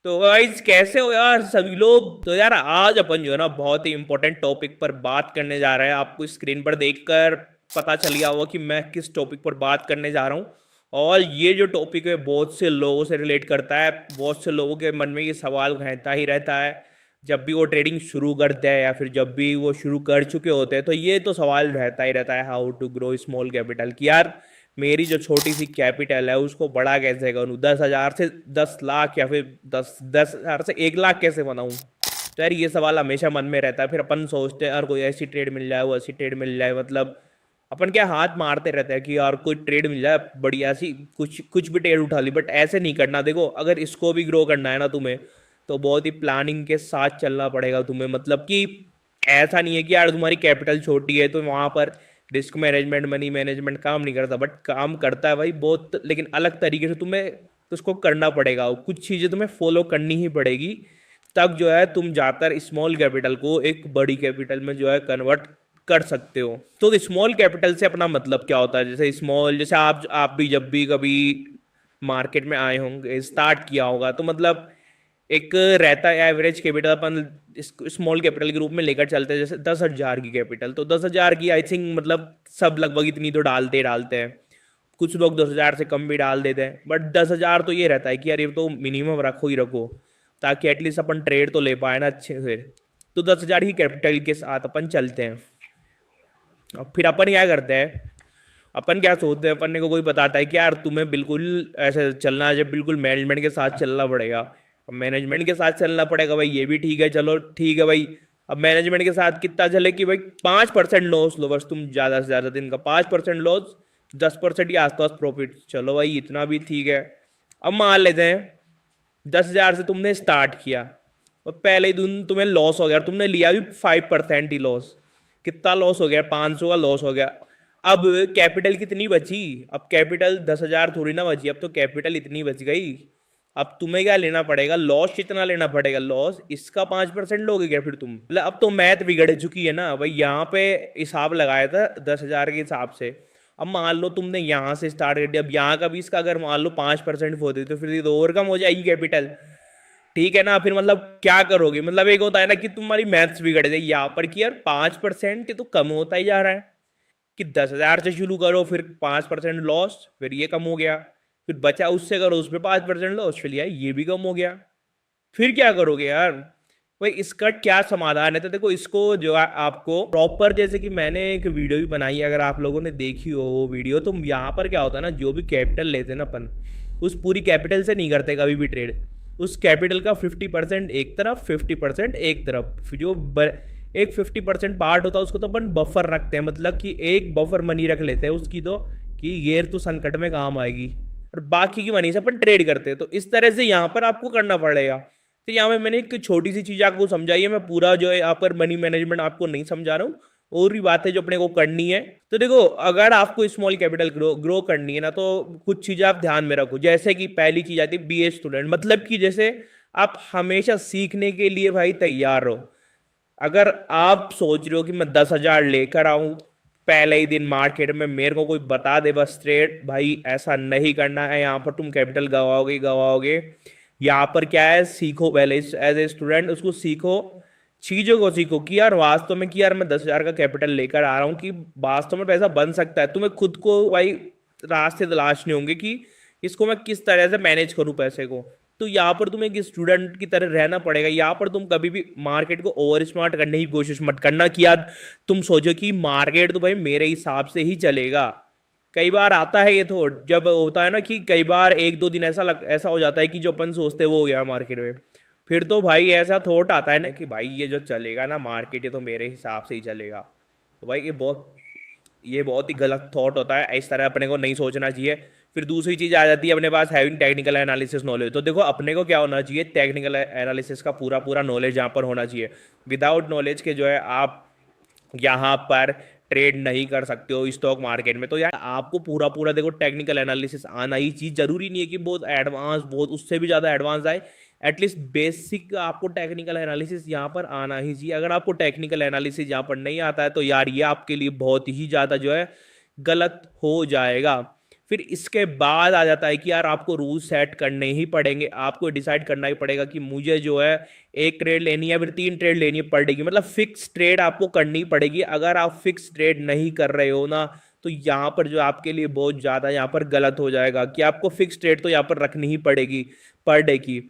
तो गाइस कैसे हो यार सभी लोग। तो यार आज अपन जो है ना बहुत ही इंपॉर्टेंट टॉपिक पर बात करने जा रहे हैं। आपको स्क्रीन पर देखकर पता चल गया होगा कि मैं किस टॉपिक पर बात करने जा रहा हूँ। और ये जो टॉपिक है बहुत से लोगों से रिलेट करता है। बहुत से लोगों के मन में ये सवाल रहता ही रहता है जब भी वो ट्रेडिंग शुरू करते हैं या फिर जब भी वो शुरू कर चुके होते हैं। तो ये तो सवाल रहता ही रहता है, how to grow small capital, कि यार मेरी जो छोटी सी कैपिटल है उसको बड़ा कैसे करूँ, 10,000 से 10 लाख या फिर 10,000 से 1 लाख कैसे बनाऊँ। तो यार ये सवाल हमेशा मन में रहता है। फिर अपन सोचते हैं यार कोई ऐसी ट्रेड मिल जाए, वो ऐसी ट्रेड मिल जाए, मतलब अपन क्या हाथ मारते रहते हैं कि यार कोई ट्रेड मिल जाए बढ़िया सी, कुछ कुछ भी ट्रेड उठा ली। बट ऐसे नहीं करना। देखो अगर इसको भी ग्रो करना है ना तुम्हें, तो बहुत ही प्लानिंग के साथ चलना पड़ेगा तुम्हें। मतलब कि ऐसा नहीं है कि यार तुम्हारी कैपिटल छोटी है तो वहां पर रिस्क मैनेजमेंट मनी मैनेजमेंट काम नहीं करता। बट काम करता है भाई बहुत, लेकिन अलग तरीके से तुम्हें उसको करना पड़ेगा। कुछ चीज़ें तुम्हें फॉलो करनी ही पड़ेगी, तब जो है तुम जाकर स्मॉल कैपिटल को एक बड़ी कैपिटल में जो है कन्वर्ट कर सकते हो। तो स्मॉल कैपिटल से अपना मतलब क्या होता है? जैसे स्मॉल, जैसे आप भी जब भी कभी मार्केट में आए होंगे, स्टार्ट किया होगा, तो मतलब एक रहता है एवरेज कैपिटल। अपन स्मॉल कैपिटल के रूप में लेकर चलते हैं। जैसे 10,000 की कैपिटल, तो 10,000 की आई थिंक मतलब सब लगभग इतनी तो डालते ही डालते हैं। कुछ लोग 10,000 से कम भी डाल देते हैं, बट 10,000 तो ये रहता है कि यार ये तो मिनिमम रखो ही रखो, ताकि एटलीस्ट अपन ट्रेड तो ले पाए ना अच्छे से। तो 10,000 की कैपिटल के साथ अपन चलते हैं। अब फिर अपन क्या करते हैं, अपन क्या सोचते हैं, अपन को कोई बताता है कि यार तुम्हें बिल्कुल ऐसे चलना है, जब बिल्कुल मैनेजमेंट के साथ चलना पड़ेगा। अब मैनेजमेंट के साथ चलना पड़ेगा भाई, ये भी ठीक है, चलो ठीक है भाई। अब मैनेजमेंट के साथ कितना चले कि भाई 5% लॉस लो बस तुम, ज़्यादा से ज़्यादा दिन का 5% लॉस, 10% के आसपास प्रॉफिट, चलो भाई इतना भी ठीक है। अब मान लेते हैं 10,000 से तुमने स्टार्ट किया और पहले ही दिन तुम्हें लॉस हो गया, और तुमने लिया भी 5% ही लॉस। कितना लॉस हो गया? 500 का लॉस हो गया। अब कैपिटल कितनी बची? अब कैपिटल 10,000 थोड़ी ना बची, अब तो कैपिटल इतनी बच गई। अब तुम्हें क्या लेना पड़ेगा? लॉस कितना लेना पड़ेगा? लॉस इसका 5% लोगे क्या फिर तुम? मतलब अब तो मैथ बिगड़ चुकी है ना भाई। यहाँ पे हिसाब लगाया था 10,000 के हिसाब से। अब मान लो तुमने यहाँ से स्टार्ट कर दिया, अब यहाँ का भी इसका अगर मान लो 5% होते तो फिर ये तो और कम हो जाएगी कैपिटल। ठीक है ना? फिर मतलब क्या करोगे? मतलब एक होता है ना कि तुम्हारी मैथ्स बिगड़ जाए यहाँ पर कि यार 5% तो कम होता ही जा रहा है, कि 10,000 से शुरू करो, फिर 5% लॉस, फिर ये कम हो गया, फिर बचा उससे करो, उस पर 5% लॉस, फिर यार ये भी कम हो गया। फिर क्या करोगे यार? भाई इसका क्या समाधान है? तो देखो इसको जो है आपको प्रॉपर, जैसे कि मैंने एक वीडियो भी बनाई है, अगर आप लोगों ने देखी हो वो वीडियो, तो यहाँ पर क्या होता है ना, जो भी कैपिटल लेते हैं ना अपन, उस पूरी कैपिटल से नहीं करते कभी भी ट्रेड। उस कैपिटल का 50% एक तरफ, 50% एक तरफ, फिर जो एक 50% पार्ट होता है उसको तो अपन बफर रखते हैं। मतलब कि एक बफर मनी रख लेते हैं उसकी, तो कि ये तो संकट में काम आएगी, और बाकी की मनी से अपन ट्रेड करते हैं। तो इस तरह से यहाँ पर आपको करना पड़ेगा। तो यहाँ पे मैंने एक छोटी सी चीज आपको समझाई है, मैं पूरा जो है यहाँ पर मनी मैनेजमेंट आपको नहीं समझा रहा हूँ। और भी बातें जो अपने को करनी है। तो देखो अगर आपको स्मॉल कैपिटल ग्रो करनी है ना, तो कुछ चीजें आप ध्यान में रखो। जैसे कि पहली चीज आती है बीए स्टूडेंट, मतलब कि जैसे आप हमेशा सीखने के लिए भाई तैयार रहो। अगर आप सोच रहे हो कि मैं 10,000 लेकर आऊं पहले ही दिन मार्केट में, मेरे को कोई बता दे बस स्ट्रेट, भाई ऐसा नहीं करना है। यहाँ पर तुम कैपिटल गवाओगे गवाओगे। यहाँ पर क्या है, सीखो पहले एज ए स्टूडेंट, उसको सीखो, चीजों को सीखो कि यार वास्तव में कि यार मैं 10,000 का कैपिटल लेकर आ रहा हूँ, कि वास्तव में पैसा बन सकता है। तुम्हें खुद को भाई रास्ते तलाशने होंगे कि इसको मैं किस तरह से मैनेज करूँ पैसे को। तो यहाँ पर तुम्हें एक स्टूडेंट की तरह रहना पड़ेगा। यहाँ पर तुम कभी भी मार्केट को ओवर स्मार्ट करने की कोशिश मत करना, कि यार तुम सोचो कि मार्केट तो भाई मेरे हिसाब से ही चलेगा। कई बार आता है ये तो, जब होता है ना कि कई बार एक दो दिन ऐसा हो जाता है कि जो अपन सोचते हैं वो हो गया मार्केट में। फिर तो भाई ऐसा थॉट आता है ना कि भाई ये जो चलेगा ना मार्केट, ये तो मेरे हिसाब से ही चलेगा। तो भाई ये बहुत ही गलत थॉट होता है। इस तरह अपने को नहीं सोचना चाहिए। फिर दूसरी चीज आ जाती है अपने पास हैविंग टेक्निकल एनालिसिस नॉलेज। तो देखो अपने को क्या होना चाहिए, टेक्निकल एनालिसिस का पूरा पूरा नॉलेज यहाँ पर होना चाहिए। विदाउट नॉलेज के जो है आप यहाँ पर ट्रेड नहीं कर सकते हो स्टॉक मार्केट में। तो यार आपको पूरा पूरा देखो टेक्निकल एनालिसिस आना ही चीज, जरूरी नहीं है कि बहुत एडवांस, बहुत उससे भी ज्यादा एडवांस आए। एटलीस्ट बेसिक आपको टेक्निकल एनालिसिस यहाँ पर आना ही चाहिए। अगर आपको टेक्निकल एनालिसिस यहाँ पर नहीं आता है तो यार ये आपके लिए बहुत ही ज्यादा जो है गलत हो जाएगा। फिर इसके बाद आ जाता है कि यार आपको रूल सेट करने ही पड़ेंगे, आपको डिसाइड करना ही पड़ेगा कि मुझे जो है एक ट्रेड लेनी है, फिर 3 ट्रेड लेनी पड़ेगी, मतलब फिक्स ट्रेड आपको करनी पड़ेगी। अगर आप फिक्स ट्रेड नहीं कर रहे हो ना, तो यहाँ पर जो आपके लिए बहुत ज्यादा यहाँ पर गलत हो जाएगा कि आपको फिक्स ट्रेड तो यहाँ पर रखनी ही पड़ेगी पर डे की।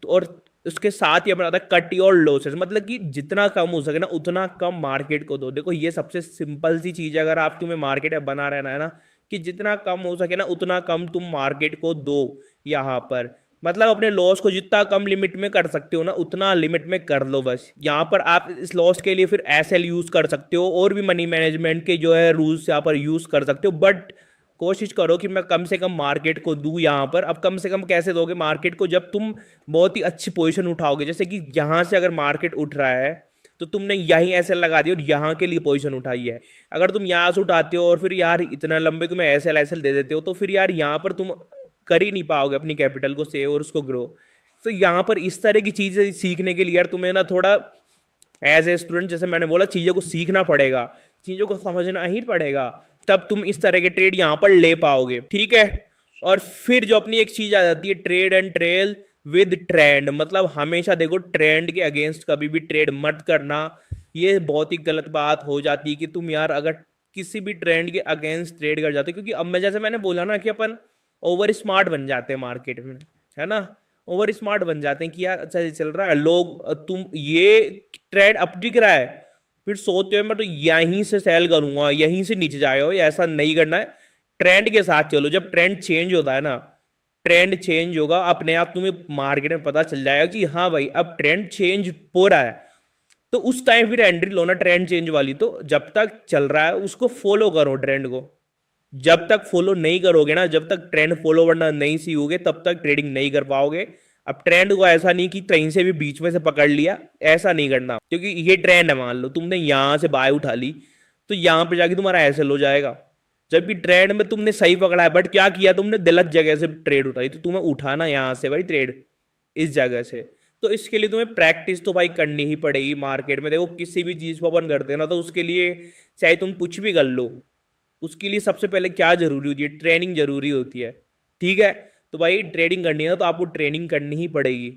तो और उसके साथ ही अपना आता है कट योर लॉसेस, मतलब कि जितना कम हो सके ना उतना कम मार्केट को दो। देखो ये सबसे सिंपल सी चीज है, अगर आप तुम्हें मार्केट में बना रहना है ना, कि जितना कम हो सके ना उतना कम तुम मार्केट को दो यहाँ पर। मतलब अपने लॉस को जितना कम लिमिट में कर सकते हो ना उतना लिमिट में कर लो बस। यहाँ पर आप इस लॉस के लिए फिर एसएल यूज कर सकते हो और भी मनी मैनेजमेंट के जो है रूल्स यहाँ पर यूज कर सकते हो, बट कोशिश करो कि मैं कम से कम मार्केट को दूं यहाँ पर। अब कम से कम कैसे दोगे मार्केट को, जब तुम बहुत ही अच्छी पोजीशन उठाओगे, जैसे कि यहाँ से अगर मार्केट उठ रहा है तो तुमने यहीं ऐसे लगा दिया और यहाँ के लिए पोजीशन उठाई है। अगर तुम यहाँ से उठाते हो और फिर यार इतना लंबे तुम्हें ऐसे ऐसे दे देते हो, तो फिर यार यहाँ पर तुम कर ही नहीं पाओगे अपनी कैपिटल को सेव और उसको ग्रो। तो यहाँ पर इस तरह की चीजें सीखने के लिए यार तुम्हें ना थोड़ा एज ए स्टूडेंट, जैसे मैंने बोला, चीजों को सीखना पड़ेगा, चीजों को समझना ही पड़ेगा, तब तुम इस तरह के ट्रेड यहां पर ले पाओगे, ठीक है। और फिर जो अपनी एक चीज आ जाती है, trade and trail with trend, मतलब हमेशा देखो ट्रेंड के अगेंस्ट कभी भी ट्रेड मत करना। ये बहुत ही गलत बात हो जाती है कि तुम यार अगर किसी भी ट्रेंड के अगेंस्ट ट्रेड कर जाते हो, क्योंकि अब मैं जैसे मैंने बोला ना कि अपन ओवर स्मार्ट बन जाते हैं मार्केट में, है ना। ओवर स्मार्ट बन जाते हैं कि यार अच्छा ये चल रहा है, लोग तुम ये ट्रेंड अप दिख रहा है, फिर सोचते हो मैं तो यहीं से सेल करूंगा, यहीं से नीचे जाएगा। ऐसा नहीं करना है, ट्रेंड के साथ चलो। जब ट्रेंड चेंज होता है ना, ट्रेंड चेंज होगा अपने आप, तुम्हें मार्केट में पता चल जाएगा कि हाँ भाई अब ट्रेंड चेंज हो रहा है, तो उस टाइम फिर एंट्री लो ना ट्रेंड चेंज वाली। तो जब तक चल रहा है उसको फॉलो करो ट्रेंड को, जब तक फॉलो नहीं करोगे ना, जब तक ट्रेंड फॉलो करना नहीं सीखोगे तब तक ट्रेडिंग नहीं कर पाओगे। अब ट्रेंड को ऐसा नहीं कि कहीं से भी बीच में से पकड़ लिया, ऐसा नहीं करना, क्योंकि ये ट्रेंड है, मान लो तुमने यहां से बाय उठा ली तो यहां पे जाके तुम्हारा एसएल हो जाएगा। जबकि ट्रेंड में तुमने सही पकड़ा है, बट क्या किया तुमने, गलत जगह से ट्रेड उठाई, तो तुम्हें उठाना यहां से भाई ट्रेड इस जगह से। तो इसके लिए तुम्हें प्रैक्टिस तो भाई करनी ही पड़ेगी मार्केट में। देखो किसी भी चीज को अपन करते हैं ना, तो उसके लिए चाहे तुम कुछ भी कर लो, उसके लिए सबसे पहले क्या जरूरी होती है, ट्रेनिंग जरूरी होती है, ठीक है। तो भाई ट्रेडिंग करनी है तो आपको ट्रेनिंग करनी ही पड़ेगी।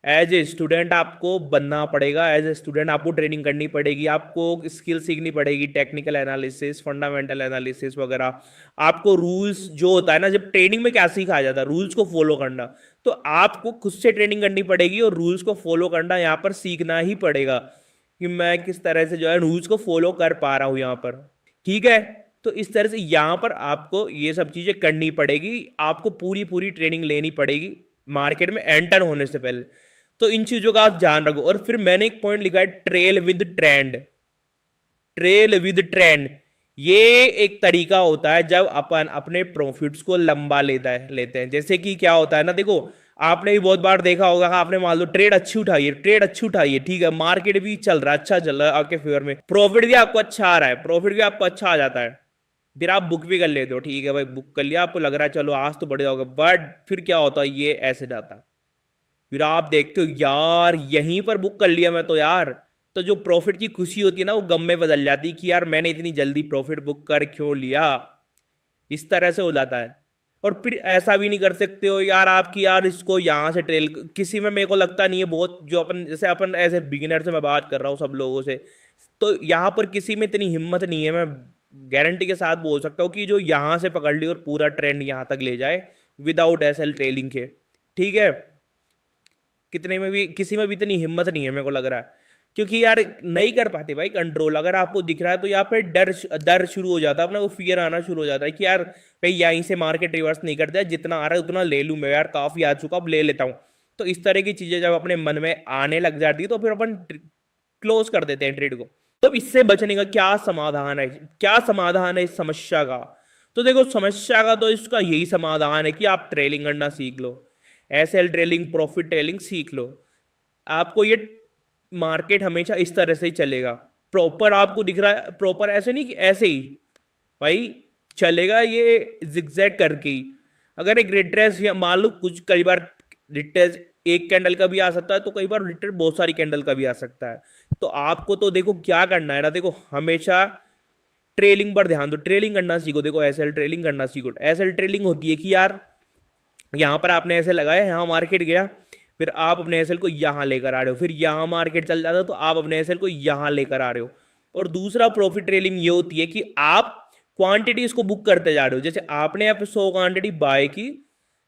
एज ए स्टूडेंट आपको बनना पड़ेगा, एज ए स्टूडेंट आपको ट्रेनिंग करनी पड़ेगी, आपको स्किल सीखनी पड़ेगी, टेक्निकल एनालिसिस, फंडामेंटल एनालिसिस वगैरह। आपको रूल्स जो होता है ना, जब ट्रेनिंग में क्या सिखाया जाता है, रूल्स को फॉलो करना, तो आपको खुद से ट्रेनिंग करनी पड़ेगी और रूल्स को फॉलो करना यहाँ पर सीखना ही पड़ेगा कि मैं किस तरह से जो है रूल्स को फॉलो कर पा रहा हूँ यहाँ पर, ठीक है। तो इस तरह से यहां पर आपको ये सब चीजें करनी पड़ेगी, आपको पूरी पूरी ट्रेनिंग लेनी पड़ेगी मार्केट में एंटर होने से पहले। तो इन चीजों का आप ध्यान रखो। और फिर मैंने एक पॉइंट लिखा है, trail with trend. Trail with trend ये एक तरीका होता है जब अपन अपने प्रॉफिट्स को लंबा लेते हैं। जैसे कि क्या होता है ना, देखो आपने भी बहुत बार देखा होगा, आपने मान लो ट्रेड अच्छी उठाई है, ट्रेड अच्छी उठाई है, ठीक है, मार्केट भी चल रहा है, अच्छा चल रहा है आपके फेवर में, प्रॉफिट भी आपको अच्छा आ रहा है, प्रॉफिट भी आपको अच्छा आ जाता है, फिर आप बुक भी कर लेते हो, ठीक है भाई बुक कर लिया, आपको लग रहा है चलो आज तो बढ़िया होगा, बट फिर क्या होता है, ये ऐसे जाता है, फिर आप देखते हो यार यहीं पर बुक कर लिया मैं तो यार, तो जो प्रॉफिट की खुशी होती है ना वो गम में बदल जाती है कि यार मैंने इतनी जल्दी प्रॉफिट बुक कर क्यों लिया। इस तरह से हो जाता है। और फिर ऐसा भी नहीं कर सकते हो यार आपकी यार इसको यहाँ से ट्रेल, किसी में मेरे को लगता नहीं है बहुत, जो अपन जैसे अपन एज ए बिगिनर से मैं बात कर रहा हूँ सब लोगों से, तो यहाँ पर किसी में इतनी हिम्मत नहीं है, मैं गारंटी के साथ बोल सकता हूँ कि जो यहाँ से पकड़ ली और पूरा ट्रेंड यहाँ तक ले जाए विदाउट एसएल ट्रेलिंग के, ठीक है। कितने में भी किसी में भी इतनी हिम्मत नहीं है मेरे को लग रहा है, क्योंकि यार नहीं कर पाते भाई कंट्रोल। अगर आपको दिख रहा है तो यहाँ पे डर डर शुरू हो जाता है, अपना वो फियर आना शुरू हो जाता है कि यार भाई यहीं से मार्केट रिवर्स नहीं करता है, जितना आ रहा है उतना ले लूँ मैं, यार काफी आ चुका अब ले लेता हूँ। तो इस तरह की चीजें जब अपने मन में आने लग जाती है तो फिर अपन क्लोज कर देते हैं ट्रेड को। तो इससे बचने का क्या समाधान है, क्या समाधान है इस समस्या का? तो देखो समस्या का तो इसका यही समाधान है कि आप ट्रेलिंग करना सीख लो, एसएल ट्रेलिंग, प्रॉफिट ट्रेलिंग सीख लो। आपको ये मार्केट हमेशा इस तरह से ही चलेगा, प्रॉपर आपको दिख रहा है, प्रॉपर ऐसे नहीं कि ऐसे ही भाई चलेगा, ये जिगजैग करके ही। अगर एक रिट्रेस या मान लो कुछ, कई बार रिट्रेस एक कैंडल का भी आ सकता है, तो कई बार रिट्रेस बहुत सारी कैंडल का भी आ सकता है। तो आपको तो देखो क्या करना है ना, देखो हमेशा ट्रेलिंग पर ध्यान दो, ट्रेलिंग करना सीखो। देखो एसएल ट्रेलिंग करना सीखो। एसएल ट्रेलिंग होती है कि यार यहाँ पर आपने एसएल लगाया, यहाँ मार्केट गया, फिर आप अपने एसएल को यहाँ लेकर आ रहे हो, फिर यहाँ मार्केट चल जाता है तो आप अपने एसएल को यहाँ लेकर आ रहे हो। और दूसरा प्रॉफिट ट्रेलिंग ये होती है कि आप क्वांटिटीज को बुक करते जा रहे हो। जैसे आपने आप 100 क्वांटिटी बाय की,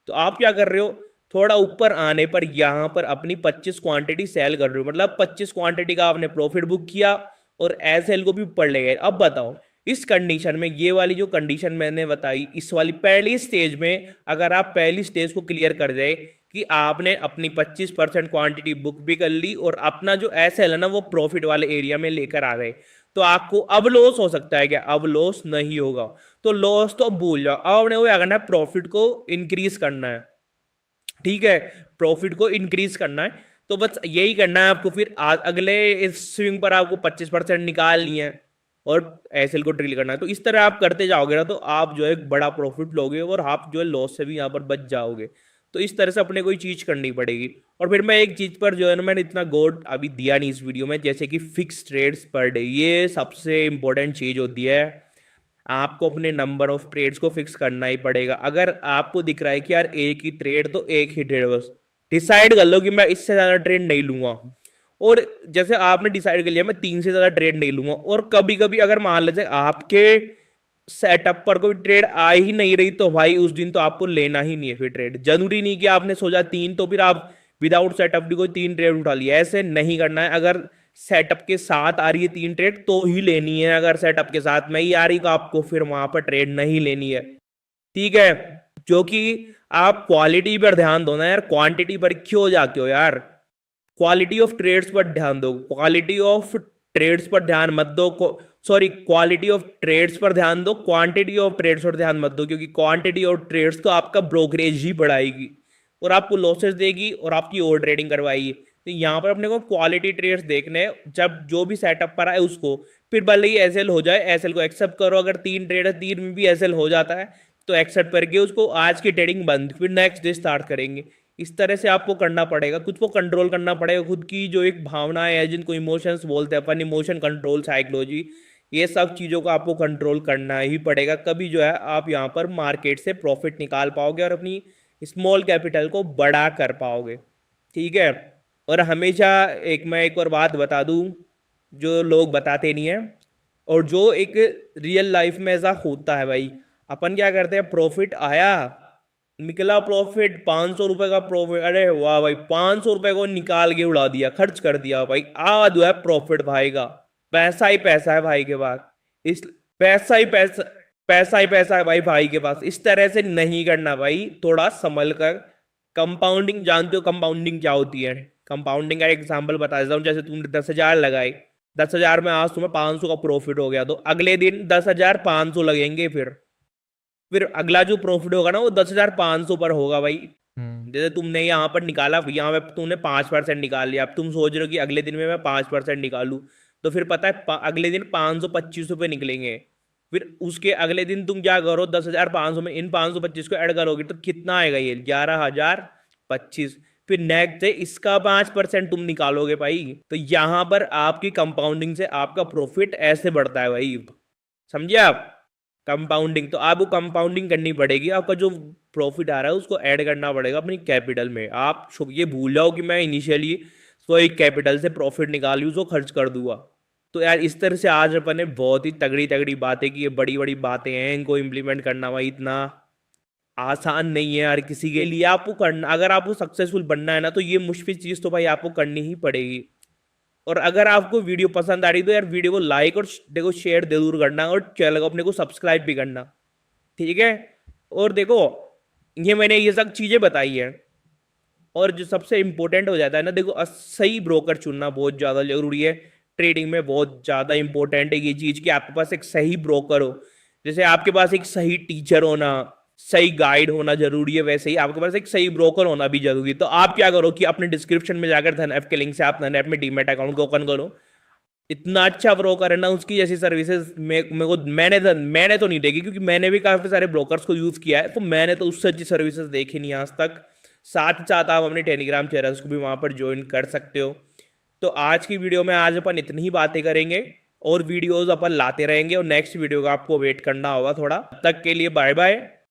तो आप क्या कर रहे हो, थोड़ा ऊपर आने पर यहाँ पर अपनी 25 क्वांटिटी सेल कर रहे हो, मतलब 25 क्वांटिटी का आपने प्रॉफिट बुक किया और एसएल को भी ऊपर ले गए। अब बताओ इस कंडीशन में, ये वाली जो कंडीशन मैंने बताई, इस वाली पहली स्टेज में अगर आप पहली स्टेज को क्लियर कर जाए कि आपने अपनी 25% क्वांटिटी बुक भी कर ली और अपना जो एसएल है ना वो प्रॉफिट वाले एरिया में लेकर आ गए, तो आपको अब लॉस हो सकता है क्या? अब लॉस नहीं होगा। तो लॉस तो अब भूल जाओ, अब आपने वो क्या करना है, प्रॉफिट को इंक्रीज करना है। ठीक है, प्रॉफिट को इंक्रीज करना है, तो बस यही करना है आपको। फिर अगले इस स्विंग पर आपको 25% निकालनी है और एसएल को ड्रिल करना है। तो इस तरह आप करते जाओगे ना, तो आप जो है एक बड़ा प्रॉफिट लोगे और आप जो है लॉस से भी यहाँ पर बच जाओगे। तो इस तरह से अपने कोई चीज़ करनी पड़ेगी। और फिर मैं एक चीज़ पर जो है ना, मैंने इतना गौर अभी दिया नहीं इस वीडियो में, जैसे कि फिक्स ट्रेड्स पर डे, ये सबसे इंपॉर्टेंट चीज़ होती है। आपको अपने नंबर ऑफ ट्रेड्स को फिक्स करना ही पड़ेगा। अगर आपको दिख रहा है कि यार एक ही ट्रेड, तो एक ही ट्रेड बस डिसाइड कर लो कि मैं इससे ज़्यादा ट्रेड नहीं लूंगा। और जैसे आपने डिसाइड कर लिया मैं 3 से ज़्यादा ट्रेड नहीं लूंगा, और कभी कभी अगर मान लीजिए आपके सेटअप पर कोई ट्रेड आ ही नहीं रही, तो भाई उस दिन तो आपको लेना ही नहीं है फिर ट्रेड। जरूरी नहीं कि आपने सोचा 3 तो फिर आप विदाउट सेटअप भी कोई 3 ट्रेड उठा लिया, ऐसे नहीं करना है। अगर सेटअप के साथ आ रही है 3 ट्रेड तो ही लेनी है, अगर सेटअप के साथ नहीं आ रही तो आपको फिर वहां पर ट्रेड नहीं लेनी है। ठीक है, जो कि आप क्वालिटी पर ध्यान दो ना यार, क्वांटिटी पर क्यों जाते हो यार। क्वालिटी ऑफ ट्रेड्स पर ध्यान दो, क्वालिटी ऑफ ट्रेड्स पर ध्यान मत दो। सॉरी, क्वालिटी ऑफ ट्रेड्स पर ध्यान दो, क्वांटिटी ऑफ ट्रेड्स पर ध्यान मत दो, क्योंकि क्वांटिटी ऑफ ट्रेड्स तो आपका ब्रोकरेज ही बढ़ाएगी और आपको लॉसेस देगी और आपकी ओवर ट्रेडिंग करवाएगी। तो यहाँ पर अपने को क्वालिटी ट्रेड्स देखने हैं, जब जो भी सेटअप पर आए उसको, फिर भले ही एसएल हो जाए, एसएल को एक्सेप्ट करो। अगर 3 ट्रेड है, 3 में भी एसएल हो जाता है तो एक्सेप्ट करके उसको आज की ट्रेडिंग बंद, फिर नेक्स्ट डे स्टार्ट करेंगे। इस तरह से आपको करना पड़ेगा, खुद को कंट्रोल करना पड़ेगा, खुद की जो एक भावनाएं है, जिनको इमोशंस बोलते हैं अपन, इमोशन कंट्रोल साइकोलॉजी, ये सब चीज़ों को आपको कंट्रोल करना ही पड़ेगा। कभी जो है आप यहाँ पर मार्केट से प्रॉफिट निकाल पाओगे और अपनी स्मॉल कैपिटल को बड़ा कर पाओगे। ठीक है, और हमेशा मैं एक और बात बता दूं जो लोग बताते नहीं है, और जो एक रियल लाइफ में ऐसा होता है भाई। अपन क्या करते हैं, प्रॉफिट आया, निकला प्रॉफिट 500 रुपए का प्रॉफिट, अरे वाह भाई 500 रुपए को निकाल के उड़ा दिया, खर्च कर दिया भाई, आज है प्रॉफिट भाई का, पैसा ही पैसा है भाई के पास, इस पैसा ही पैसा, पैसा ही पैसा है भाई के पास। इस तरह से नहीं करना भाई, थोड़ा संभल कर। कंपाउंडिंग जानते हो कंपाउंडिंग क्या होती है? कंपाउंडिंग का एग्जांपल बता देता हूँ। जैसे तुमने 10,000 लगाए, 10,000 में आज तुम्हें 500 का प्रॉफिट हो गया, तो अगले दिन 10,500 लगेंगे, फिर अगला जो प्रॉफिट होगा ना वो 10,500 पर होगा भाई। जैसे तुमने यहाँ पर निकाला, यहाँ पे तुमने 5% निकाल लिया, अब तुम सोच रहे हो कि अगले दिन में मैं 5% निकालू, तो फिर पता है अगले दिन 525 रुपये निकलेंगे। फिर उसके अगले दिन तुम क्या करो, 10,500 में इन 525 को ऐड करोगे तो कितना आएगा, ये 11,025। फिर नेक्स्ट है इसका 5% तुम निकालोगे भाई। तो यहाँ पर आपकी कंपाउंडिंग से आपका प्रॉफिट ऐसे बढ़ता है भाई, समझे आप? कंपाउंडिंग, तो आपको कंपाउंडिंग करनी पड़ेगी, आपका जो प्रॉफिट आ रहा है उसको ऐड करना पड़ेगा अपनी कैपिटल में। आप ये भूल जाओ कि मैं इनिशियली तो एक कैपिटल से प्रॉफिट निकाली उसको खर्च कर दूंगा। तो यार इस तरह से आज अपन ने बहुत ही तगड़ी तगड़ी बातें की, ये बड़ी बड़ी बातें हैं, इनको इम्प्लीमेंट करना भाई इतना आसान नहीं है यार किसी के लिए। आपको करना, अगर आपको सक्सेसफुल बनना है ना, तो ये मुश्किल चीज़ तो भाई आपको करनी ही पड़ेगी। और अगर आपको वीडियो पसंद आ रही तो यार वीडियो को लाइक और देखो शेयर जरूर करना, और चैनल को अपने को सब्सक्राइब भी करना। ठीक है, और देखो ये मैंने ये सब चीज़ें बताई है, और जो सबसे इंपॉर्टेंट हो जाता है ना, देखो सही ब्रोकर चुनना बहुत ज़्यादा जरूरी है। ट्रेडिंग में बहुत ज़्यादा इंपॉर्टेंट है ये चीज़ कि आपके पास एक सही ब्रोकर हो। जैसे आपके पास एक सही टीचर होना, सही गाइड होना जरूरी है, वैसे ही आपके पास एक सही ब्रोकर होना भी जरूरी है। तो आप क्या करो कि अपने डिस्क्रिप्शन में जाकर धनएप के लिंक से आप धनएप में डीमैट अकाउंट को ओपन करो। इतना अच्छा ब्रोकर है ना, उसकी जैसी सर्विसेज मैंने तो नहीं देखी, क्योंकि मैंने भी काफ़ी सारे ब्रोकर्स को यूज़ किया है, तो मैंने तो उससे अच्छी सर्विसेज देखी नहीं आज तक। साथ ही साथ आप अपने टेलीग्राम चैनल्स को भी वहाँ पर ज्वाइन कर सकते हो। तो आज की वीडियो में आज अपन इतनी ही बातें करेंगे, और वीडियोस अपन लाते रहेंगे और नेक्स्ट वीडियो का आपको वेट करना होगा थोड़ा। तब तक के लिए बाय बाय।